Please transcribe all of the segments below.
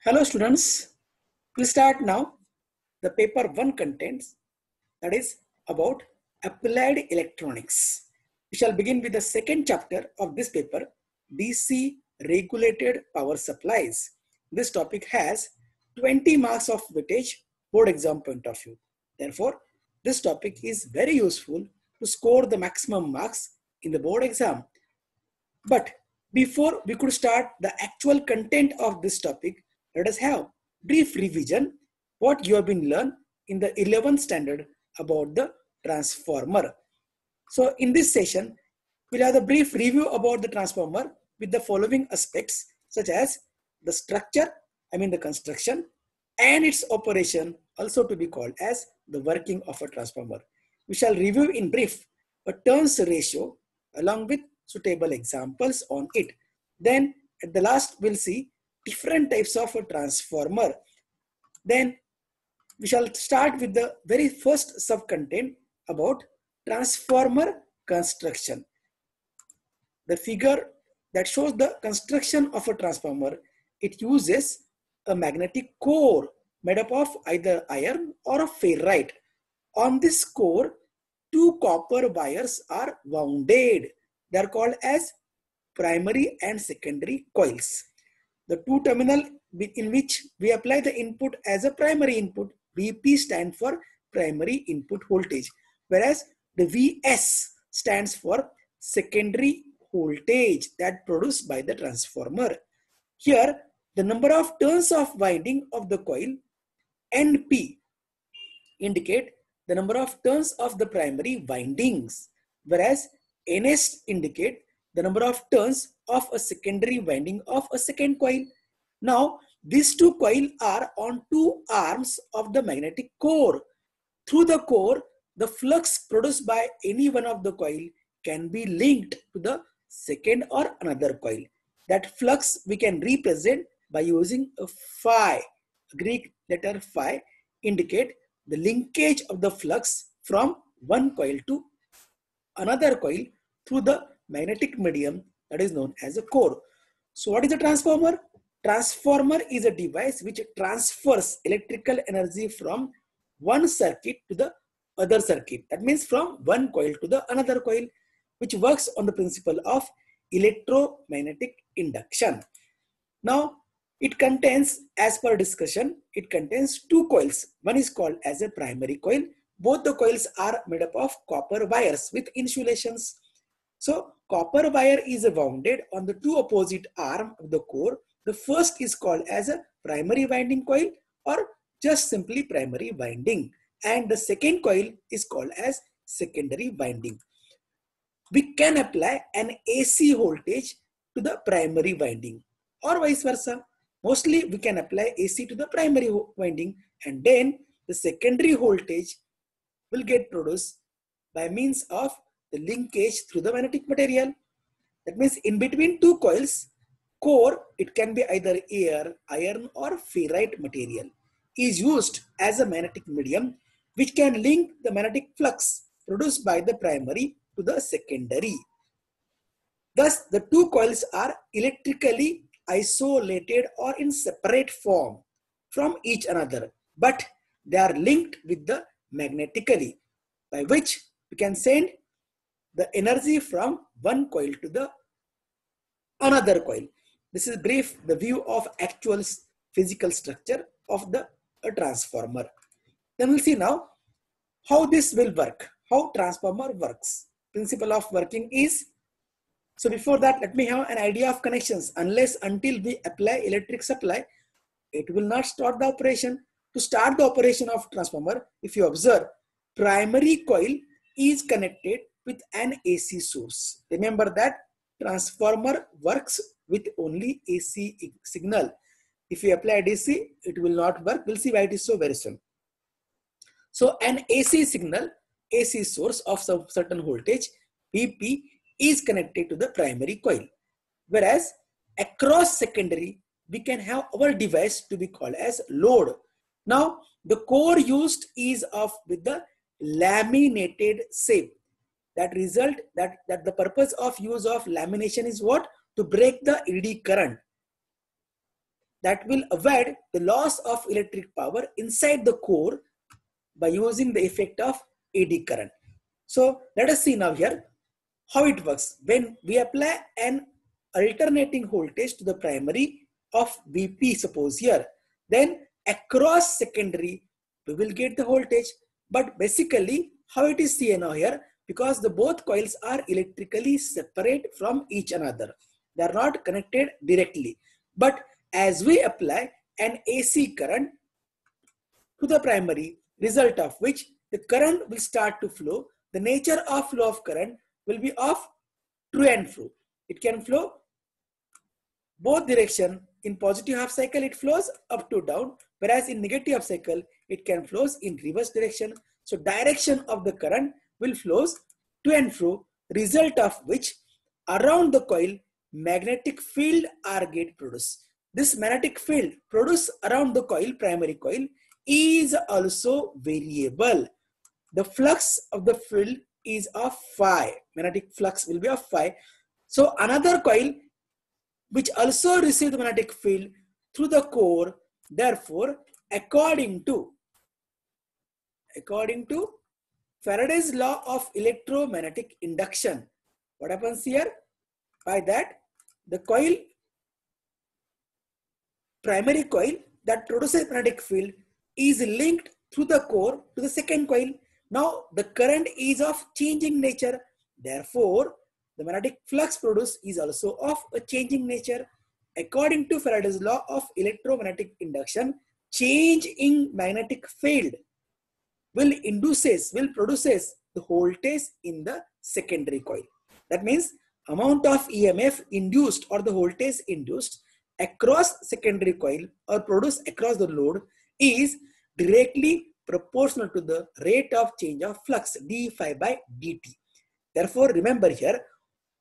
Hello students, we'll start now. The paper 1 contains, that is about applied electronics. We shall begin with the second chapter of this paper, DC regulated power supplies. This topic has 20 marks of weightage board exam point of view. Therefore, this topic is very useful to score the maximum marks in the board exam. But before we could start the actual content of this topic, let us have brief revision what you have been learned in the 11th standard about the transformer. So in this session, we'll have a brief review about the transformer with the following aspects such as the structure, the construction, and its operation, also to be called as the working of a transformer. We shall review in brief a turns ratio along with suitable examples on it. Then at the last, we'll see different types of a transformer. Then we shall start with the very first sub-content about transformer construction. The figure that shows the construction of a transformer, it uses a magnetic core made up of either iron or a ferrite. On this core, two copper wires are wounded. They are called as primary and secondary coils. The two terminal in which we apply the input as a primary input, VP stand for primary input voltage, whereas the VS stands for secondary voltage that produced by the transformer. Here, the number of turns of winding of the coil, NP, indicate the number of turns of the primary windings, whereas NS indicate the number of turns of a secondary winding of a second coil. Now, these two coils are on two arms of the magnetic core. Through the core, the flux produced by any one of the coil can be linked to the second or another coil. That flux we can represent by using a phi. Greek letter phi indicate the linkage of the flux from one coil to another coil through the magnetic medium that is known as a core. So what is a transformer? Transformer is a device which transfers electrical energy from one circuit to the other circuit. That means from one coil to the another coil, which works on the principle of electromagnetic induction. Now, it contains, as per discussion, it contains two coils. One is called as a primary coil. Both the coils are made up of copper wires with insulations. So, copper wire is wounded on the two opposite arms of the core. The first is called as a primary winding coil or just simply primary winding. And the second coil is called as secondary winding. We can apply an AC voltage to the primary winding or vice versa. Mostly we can apply AC to the primary winding and then the secondary voltage will get produced by means of the linkage through the magnetic material. That means in between two coils, core, it can be either air, iron or ferrite material, is used as a magnetic medium which can link the magnetic flux produced by the primary to the secondary. Thus, the two coils are electrically isolated or in separate form from each another, but they are linked with the magnetically, by which we can send the energy from one coil to the another coil. This is brief the view of actual physical structure of the transformer. Then we'll see now how this will work, how transformer works. Principle of working is, so before that, let me have an idea of connections. Until we apply electric supply, it will not start the operation. To start the operation of transformer, if you observe, primary coil is connected with an AC source. Remember that transformer works with only AC signal. If you apply DC, it will not work. We'll see why it is so very soon. So an AC signal, AC source of some certain voltage, VP, is connected to the primary coil. Whereas across secondary, we can have our device to be called as load. Now, the core used is of with the laminated shape. That result, that the purpose of use of lamination is what? To break the eddy current. that will avoid the loss of electric power inside the core by using the effect of eddy current. So let us see now here how it works. When we apply an alternating voltage to the primary of Vp, suppose here, then across secondary we will get the voltage. But basically how it is seen now here, because the both coils are electrically separate from each another, they are not connected directly. But as we apply an AC current to the primary, result of which the current will start to flow. The nature of flow of current will be of to and fro. It can flow both direction. In positive half cycle it flows up to down, whereas in negative half cycle it can flows in reverse direction. So direction of the current will flows to and fro, result of which around the coil magnetic field are get produced. This magnetic field produced around the coil, primary coil, is also variable. The flux of the field is of phi. Magnetic flux will be of phi. So another coil which also receive the magnetic field through the core, therefore according to Faraday's law of electromagnetic induction, what happens here? By that, the coil, primary coil that produces magnetic field is linked through the core to the second coil. Now the current is of changing nature, therefore the magnetic flux produced is also of a changing nature. According to Faraday's law of electromagnetic induction, change in magnetic field will produces the voltage in the secondary coil. That means amount of EMF induced or the voltage induced across secondary coil or produced across the load is directly proportional to the rate of change of flux d phi by dt. Therefore, remember here,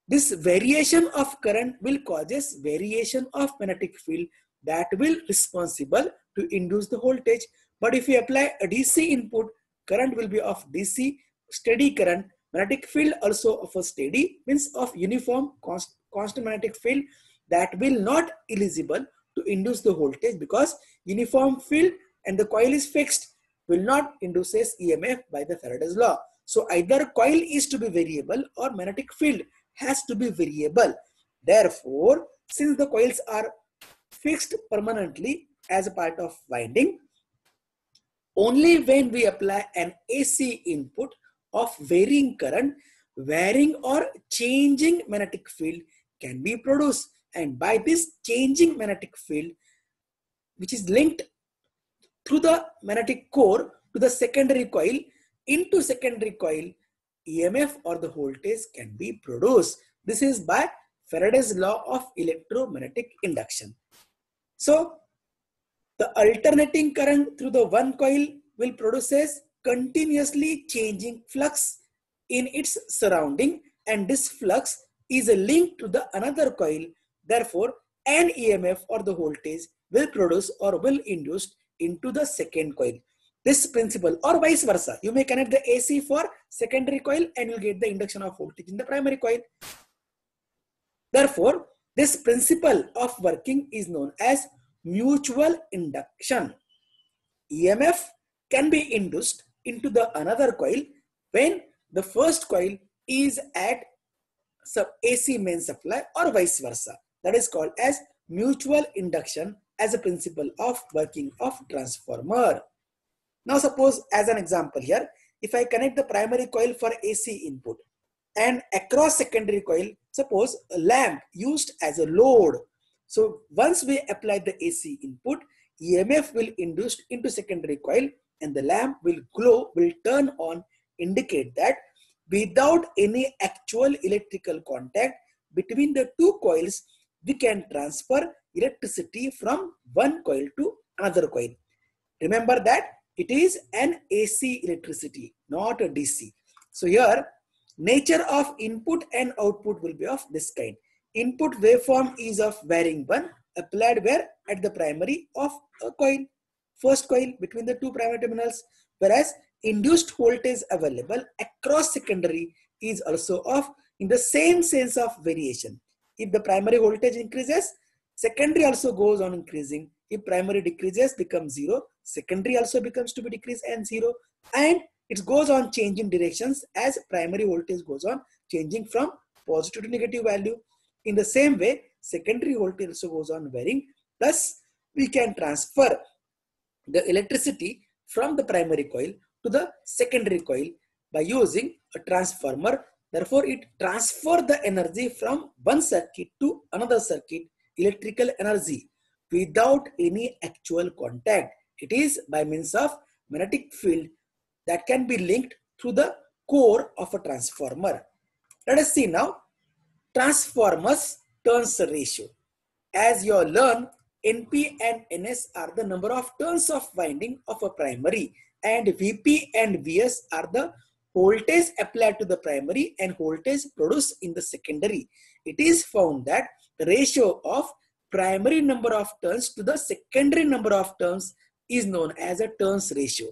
this variation of current will causes variation of magnetic field that will responsible to induce the voltage. But if you apply a DC input, current will be of DC, steady current, magnetic field also of a steady, means of uniform constant magnetic field, that will not eligible to induce the voltage, because uniform field and the coil is fixed, will not induces EMF by the Faraday's law. So either coil is to be variable or magnetic field has to be variable. Therefore, since the coils are fixed permanently as a part of winding, only when we apply an AC input of varying current, varying or changing magnetic field can be produced. And by this changing magnetic field, which is linked through the magnetic core to the secondary coil, into secondary coil, EMF or the voltage can be produced. This is by Faraday's law of electromagnetic induction. So the alternating current through the one coil will produces continuously changing flux in its surrounding, and this flux is a link to the another coil. Therefore, an EMF or the voltage will produce or will induce into the second coil. This principle, or vice versa, you may connect the AC for secondary coil and you'll get the induction of voltage in the primary coil. Therefore, this principle of working is known as mutual induction. EMF can be induced into the another coil when the first coil is at AC main supply, or vice versa. That is called as mutual induction as a principle of working of transformer. Now suppose, as an example here, if I connect the primary coil for AC input and across secondary coil, suppose a lamp used as a load. So once we apply the AC input, EMF will induce into secondary coil and the lamp will glow, will turn on, indicate that without any actual electrical contact between the two coils, we can transfer electricity from one coil to another coil. Remember that it is an AC electricity, not a DC. So here, nature of input and output will be of this kind. Input waveform is of varying one, applied where at the primary of a coil, first coil between the two primary terminals, whereas induced voltage available across secondary is also of in the same sense of variation. If the primary voltage increases, secondary also goes on increasing. If primary decreases, becomes 0. Secondary also becomes to be decreased and 0. And it goes on changing directions as primary voltage goes on changing from positive to negative value. In the same way, secondary voltage also goes on varying. Thus, we can transfer the electricity from the primary coil to the secondary coil by using a transformer. Therefore, it transfers the energy from one circuit to another circuit, electrical energy, without any actual contact. It is by means of magnetic field that can be linked through the core of a transformer. Let us see now transformers turns ratio. As you all learn, NP and NS are the number of turns of winding of a primary, and VP and VS are the voltage applied to the primary and voltage produced in the secondary. It is found that the ratio of primary number of turns to the secondary number of turns is known as a turns ratio.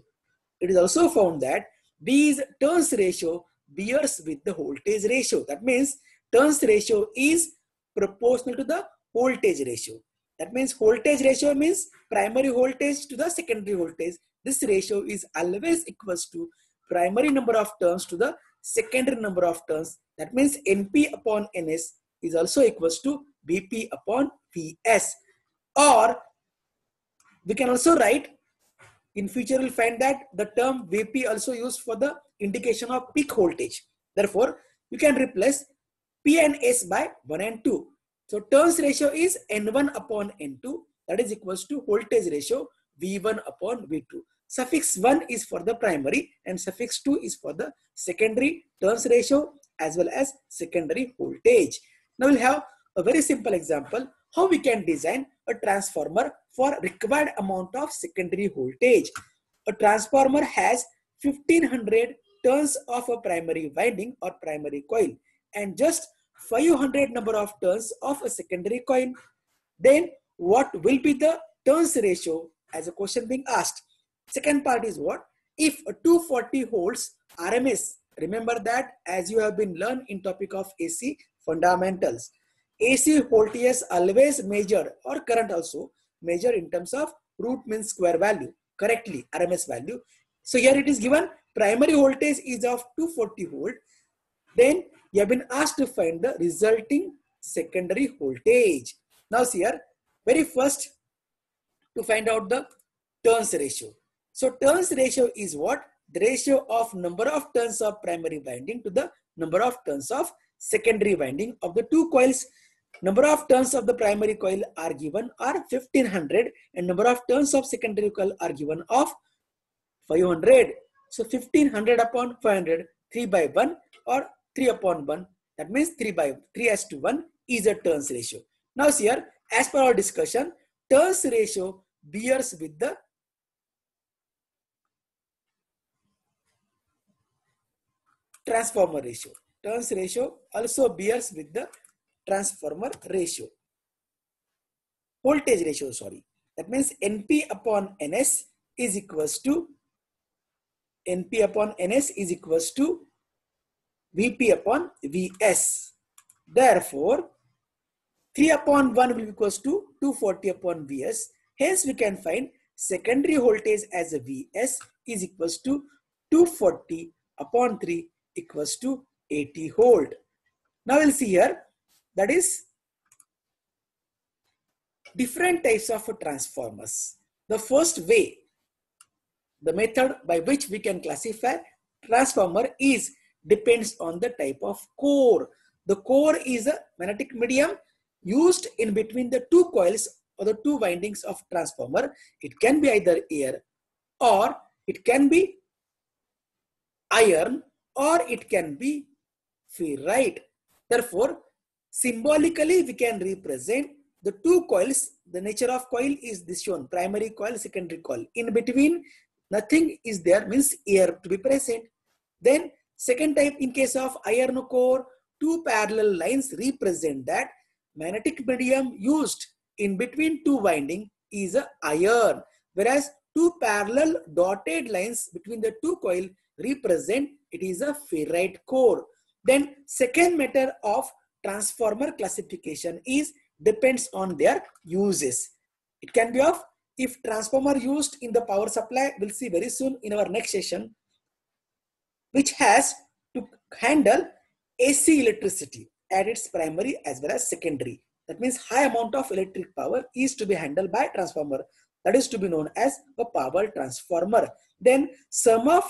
It is also found that these turns ratio bears with the voltage ratio. That means turns ratio is proportional to the voltage ratio. That means voltage ratio means primary voltage to the secondary voltage. This ratio is always equals to primary number of turns to the secondary number of turns. That means NP upon NS is also equals to VP upon VS. Or we can also write, in future we'll find that the term VP also used for the indication of peak voltage. Therefore, you can replace P and S by 1 and 2. So turns ratio is N1 upon N2, that is equals to voltage ratio V1 upon V2. Suffix 1 is for the primary and suffix 2 is for the secondary turns ratio as well as secondary voltage. Now we'll have a very simple example how we can design a transformer for required amount of secondary voltage. A transformer has 1500 turns of a primary winding or primary coil and just 500 number of turns of a secondary coil. Then what will be the turns ratio as a question being asked? Second part is what? If a 240 volts RMS, remember that as you have been learned in topic of AC fundamentals, AC voltage always measure or current also measure in terms of root mean square value, correctly RMS value. So here it is given primary voltage is of 240 volt. Then you have been asked to find the resulting secondary voltage. Now see here, very first to find out the turns ratio. So turns ratio is what? The ratio of number of turns of primary winding to the number of turns of secondary winding of the two coils. Number of turns of the primary coil are given are 1500 and number of turns of secondary coil are given of 500. So 1500 upon 500, 3 by 1 or 3 upon 1. That means 3 as to 1 is a turns ratio. Now here, as per our discussion, turns ratio bears with the transformer ratio. Turns ratio also bears with the transformer ratio. Voltage ratio, sorry. That means NP upon NS is equals to VP upon VS. Therefore, 3 upon 1 will be equals to 240 upon VS. Hence, we can find secondary voltage as a VS is equals to 240 upon 3 equals to 80 volt. Now we'll see here, that is different types of transformers. The first way, the method by which we can classify transformer is depends on the type of core. The core is a magnetic medium used in between the two coils or the two windings of transformer. It can be either air or it can be iron or it can be ferrite. Therefore, symbolically we can represent the two coils. The nature of coil is this shown, primary coil, secondary coil. In between nothing is there, means air to be present. Then second type, in case of iron core, two parallel lines represent that magnetic medium used in between two winding is a iron, whereas two parallel dotted lines between the two coil represent it is a ferrite core. Then second method of transformer classification is depends on their uses. It can be of if transformer used in the power supply, we'll see very soon in our next session, which has to handle AC electricity at its primary as well as secondary. That means high amount of electric power is to be handled by transformer. That is to be known as a power transformer. Then some of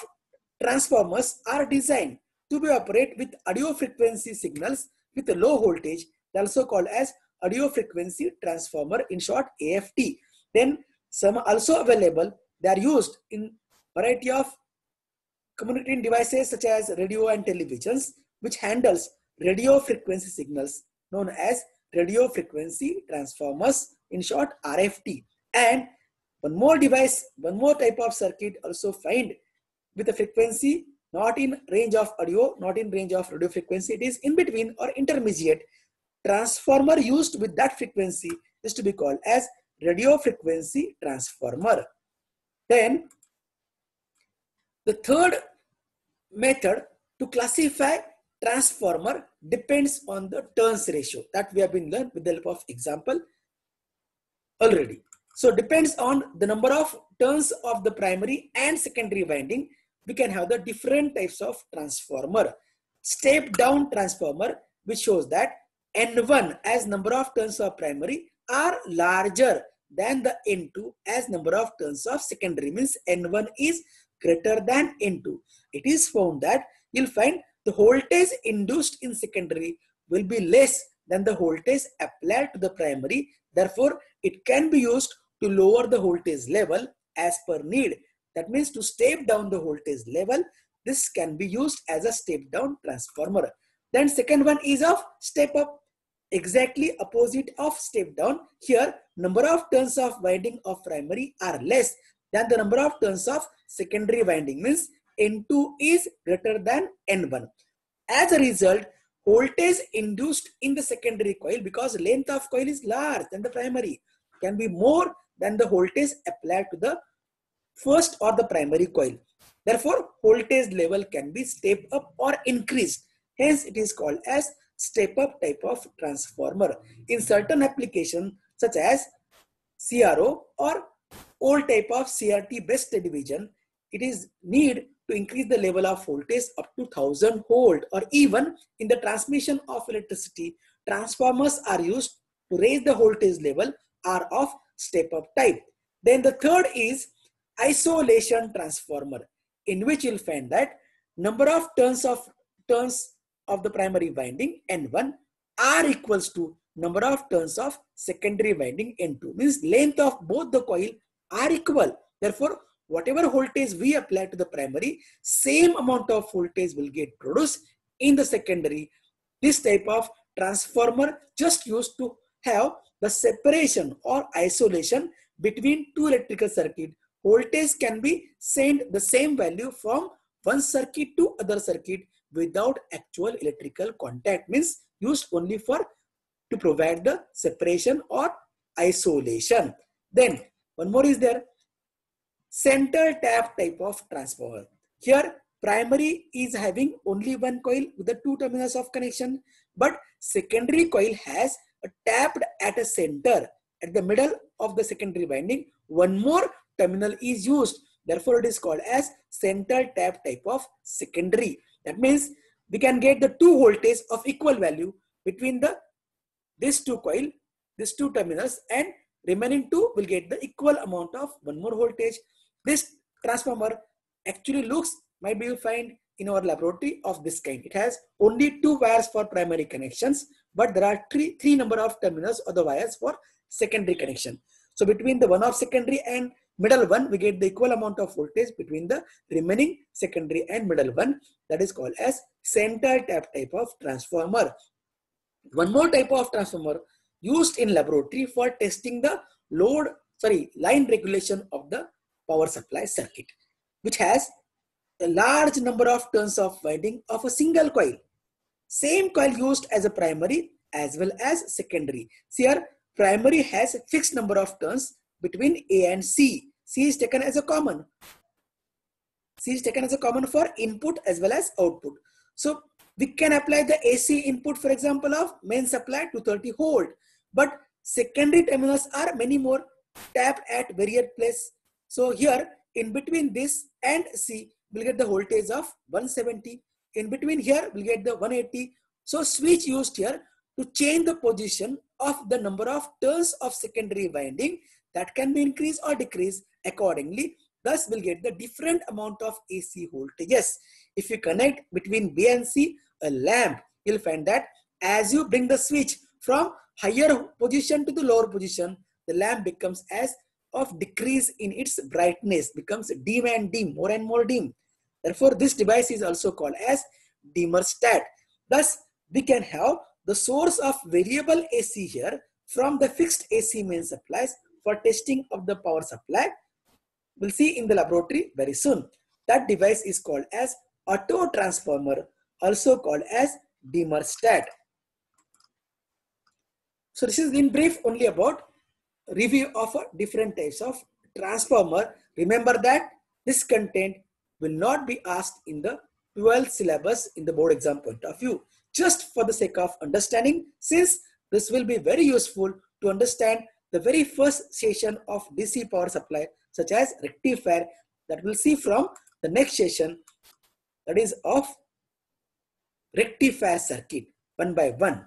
transformers are designed to be operate with audio frequency signals with a low voltage. They are also called as audio frequency transformer, in short AFT. Then some are also available. They are used in variety of communicating devices such as radio and televisions, which handles radio frequency signals, known as radio frequency transformers, in short RFT. And one more device, one more type of circuit also find with a frequency not in range of audio, not in range of radio frequency. It is in between or intermediate. Transformer used with that frequency is to be called as radio frequency transformer. Then the third method to classify transformer depends on the turns ratio that we have been learned with the help of example already. So depends on the number of turns of the primary and secondary winding, we can have the different types of transformer. Step down transformer, which shows that N1 as number of turns of primary are larger than the N2 as number of turns of secondary, means N1 is greater than N2. It is found that you'll find the voltage induced in secondary will be less than the voltage applied to the primary. Therefore, it can be used to lower the voltage level as per need. That means to step down the voltage level, this can be used as a step down transformer. Then second one is of step up, exactly opposite of step down. Here, number of turns of winding of primary are less than the number of turns of secondary winding, means N2 is greater than N1. As a result, voltage induced in the secondary coil, because length of coil is large than the primary, can be more than the voltage applied to the first or the primary coil. Therefore, voltage level can be stepped up or increased. Hence, it is called as step up type of transformer. In certain applications such as CRO or old type of CRT based television, it is need to increase the level of voltage up to 1000 volt, or even in the transmission of electricity, transformers are used to raise the voltage level are of step up type. Then the third is isolation transformer, in which you'll find that number of turns of the primary winding N1 are equals to number of turns of secondary winding N2, means length of both the coil are equal. Therefore, whatever voltage we apply to the primary, same amount of voltage will get produced in the secondary. This type of transformer just used to have the separation or isolation between two electrical circuit. Voltage can be sent the same value from one circuit to other circuit without actual electrical contact, means used only for to provide the separation or isolation. Then one more is there, center tap type of transformer. Here primary is having only one coil with the two terminals of connection, but secondary coil has a tapped at a center at the middle of the secondary winding. One more terminal is used. Therefore, it is called as center tap type of secondary. That means we can get the two voltage of equal value between these two coil, these two terminals, and remaining two will get the equal amount of one more voltage. This transformer actually looks, might be you find in our laboratory of this kind. It has only two wires for primary connections, but there are three number of terminals or the wires for secondary connection. So between the one of secondary and middle one, we get the equal amount of voltage between the remaining secondary and middle one. That is called as center tap type of transformer. One more type of transformer used in laboratory for testing the line regulation of the power supply circuit, which has a large number of turns of winding of a single coil. Same coil used as a primary as well as secondary. See here, primary has a fixed number of turns between A and C. C is taken as a common. C is taken as a common for input as well as output. So we can apply the AC input, for example, of main supply to 30 volt. But secondary terminals are many more tapped at various place. So here in between this and C, we'll get the voltage of 170. In between here, we'll get the 180. So switch used here to change the position of the number of turns of secondary winding that can be increased or decreased accordingly. Thus, we'll get the different amount of AC voltages. If you connect between B and C, a lamp, you'll find that as you bring the switch from higher position to the lower position, the lamp becomes as of decrease in its brightness, becomes dim and dim, more and more dim. Therefore, this device is also called as dimmer stat. Thus, we can have the source of variable AC here from the fixed AC main supplies for testing of the power supply. We'll see in the laboratory very soon. That device is called as auto transformer, also called as dimmer stat. So this is in brief only about review of different types of transformer. Remember that this content will not be asked in the 12th syllabus in the board exam point of view. Just for the sake of understanding, since this will be very useful to understand the very first session of DC power supply, such as rectifier, that we'll see from the next session, that is of rectifier circuit one by one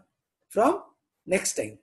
from next time.